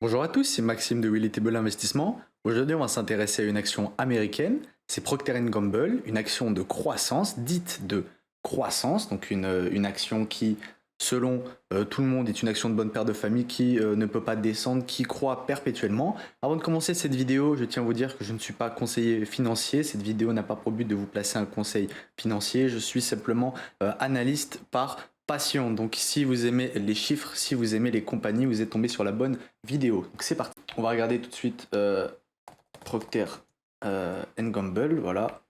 Bonjour à tous, c'est Maxime de Willy Table Investissement. Aujourd'hui, on va s'intéresser à une action américaine. C'est Procter Gamble, une action de croissance, dite de croissance, donc une action qui, selon tout le monde, est une action de bonne paire de famille qui ne peut pas descendre, qui croît perpétuellement. Avant de commencer cette vidéo, je tiens à vous dire que je ne suis pas conseiller financier. Cette vidéo n'a pas pour but de vous placer un conseil financier. Je suis simplement analyste par passion. Donc si vous aimez les chiffres, si vous aimez les compagnies, vous êtes tombé sur la bonne vidéo. Donc c'est parti. On va regarder tout de suite Procter Gamble, voilà.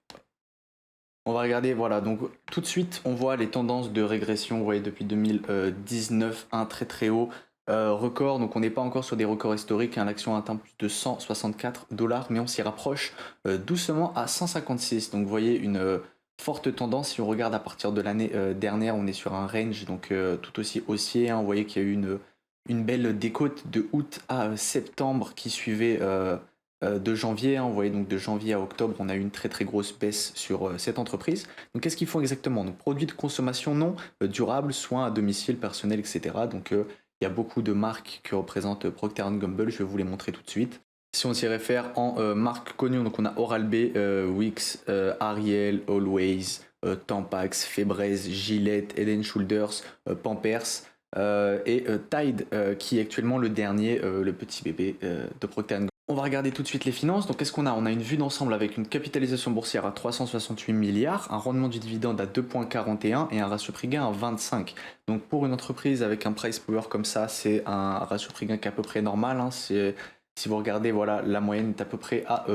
On va regarder, voilà, donc tout de suite on voit les tendances de régression, vous voyez depuis 2019, un très très haut record, donc on n'est pas encore sur des records historiques, hein. L'action a atteint plus de 164 $, mais on s'y rapproche doucement à 156, donc vous voyez une forte tendance. Si on regarde à partir de l'année dernière, on est sur un range donc tout aussi haussier, hein. Vous voyez qu'il y a eu une belle décote de août à septembre qui suivait de janvier, hein. Vous voyez donc de janvier à octobre, on a eu une très très grosse baisse sur cette entreprise. Donc qu'est-ce qu'ils font exactement? Donc produits de consommation non durables, soins à domicile, personnel, etc. Donc il y a beaucoup de marques que représente Procter Gamble, je vais vous les montrer tout de suite. Si on s'y réfère en marques connues, donc on a Oral-B, Wix, Ariel, Always, Tampax, Febreze, Gillette, Head & Shoulders, Pampers et Tide qui est actuellement le dernier, le petit bébé de Procter Gamble. On va regarder tout de suite les finances. Donc qu'est-ce qu'on a? On a une vue d'ensemble avec une capitalisation boursière à 368 milliards, un rendement du dividende à 2,41 et un ratio prix gain à 25. Donc pour une entreprise avec un price power comme ça, c'est un ratio prix gain qui est à peu près normal, hein. Si vous regardez, voilà, la moyenne est à peu près à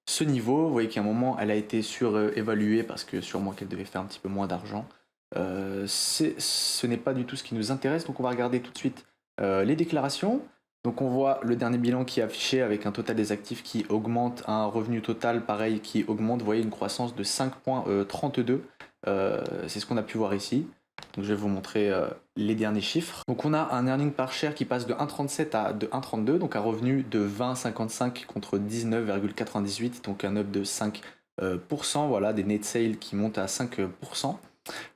ce niveau. Vous voyez qu'à un moment, elle a été surévaluée parce que sûrement qu'elle devait faire un petit peu moins d'argent. Ce n'est pas du tout ce qui nous intéresse. Donc on va regarder tout de suite les déclarations. Donc on voit le dernier bilan qui est affiché avec un total des actifs qui augmente, un revenu total pareil qui augmente. Vous voyez une croissance de 5,32. C'est ce qu'on a pu voir ici. Donc je vais vous montrer les derniers chiffres. Donc on a un earning par share qui passe de 1,37 à de 1,32, donc un revenu de 20,55 contre 19,98, donc un up de 5%. Voilà, des net sales qui montent à 5%.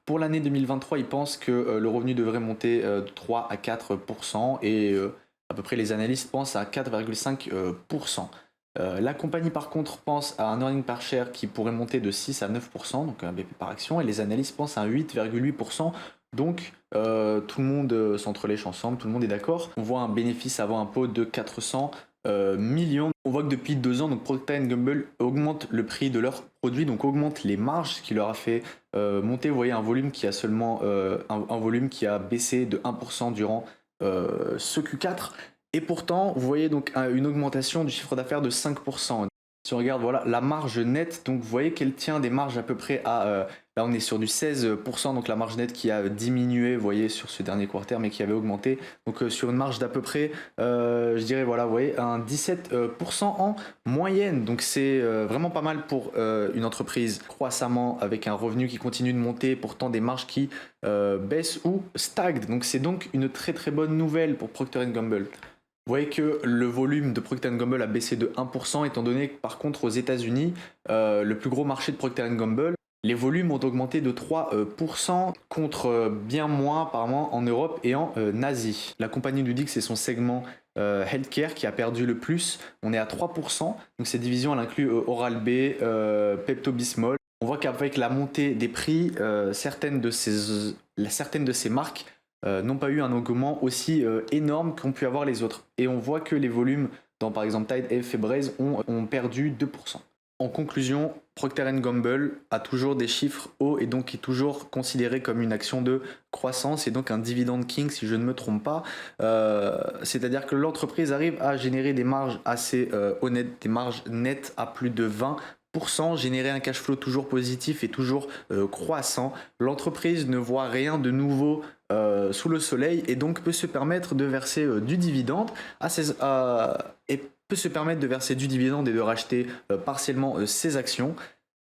Pour l'année 2023, ils pensent que le revenu devrait monter de 3 à 4% et à peu près les analystes pensent à 4,5%. La compagnie par contre pense à un earning par share qui pourrait monter de 6 à 9%, donc un BP par action, et les analystes pensent à un 8,8%. Donc tout le monde s'entrelèche ensemble, tout le monde est d'accord. On voit un bénéfice avant impôt de 400 millions. On voit que depuis 2 ans, donc Procter Gamble augmente le prix de leurs produits, donc augmente les marges, ce qui leur a fait monter. Vous voyez un volume qui a seulement un volume qui a baissé de 1% durant ce Q4. Et pourtant, vous voyez donc une augmentation du chiffre d'affaires de 5%. Si on regarde, voilà, la marge nette, donc vous voyez qu'elle tient des marges à peu près à... là, on est sur du 16%, donc la marge nette qui a diminué, vous voyez, sur ce dernier quarter, mais qui avait augmenté. Donc sur une marge d'à peu près, je dirais, voilà, vous voyez, un 17% en moyenne. Donc c'est vraiment pas mal pour une entreprise croissamment avec un revenu qui continue de monter, pourtant des marges qui baissent ou stagnent. Donc c'est donc une très très bonne nouvelle pour Procter Gamble. Vous voyez que le volume de Procter Gamble a baissé de 1%, étant donné que par contre aux États-Unis, le plus gros marché de Procter Gamble, les volumes ont augmenté de 3% contre bien moins apparemment en Europe et en Asie. La compagnie nous dit que c'est son segment healthcare qui a perdu le plus. On est à 3%. Donc cette division elle inclut Oral-B, Pepto-Bismol. On voit qu'avec la montée des prix, certaines de ces marques n'ont pas eu un engouement aussi énorme qu'ont pu avoir les autres. Et on voit que les volumes dans par exemple Tide et Febreze ont perdu 2%. En conclusion, Procter Gamble a toujours des chiffres hauts et donc est toujours considéré comme une action de croissance et donc un dividend king si je ne me trompe pas. C'est-à-dire que l'entreprise arrive à générer des marges assez honnêtes, des marges nettes à plus de 20%, générer un cash flow toujours positif et toujours croissant. L'entreprise ne voit rien de nouveau sous le soleil et donc peut se permettre de verser du dividende et peut se permettre de verser du dividende et de racheter partiellement ses actions.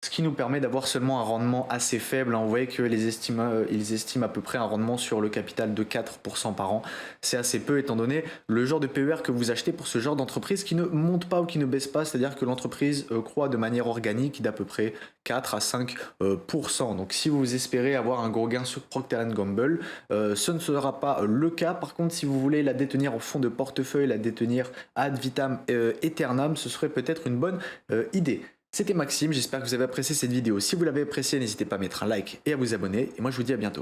Ce qui nous permet d'avoir seulement un rendement assez faible. Vous voyez que ils estiment à peu près un rendement sur le capital de 4% par an. C'est assez peu étant donné le genre de PER que vous achetez pour ce genre d'entreprise qui ne monte pas ou qui ne baisse pas. C'est-à-dire que l'entreprise croît de manière organique d'à peu près 4 à 5%. Donc si vous espérez avoir un gros gain sur Procter Gamble, ce ne sera pas le cas. Par contre, si vous voulez la détenir en fond de portefeuille, la détenir ad vitam aeternam, ce serait peut-être une bonne idée. C'était Maxime, j'espère que vous avez apprécié cette vidéo. Si vous l'avez appréciée, n'hésitez pas à mettre un like et à vous abonner. Et moi, je vous dis à bientôt.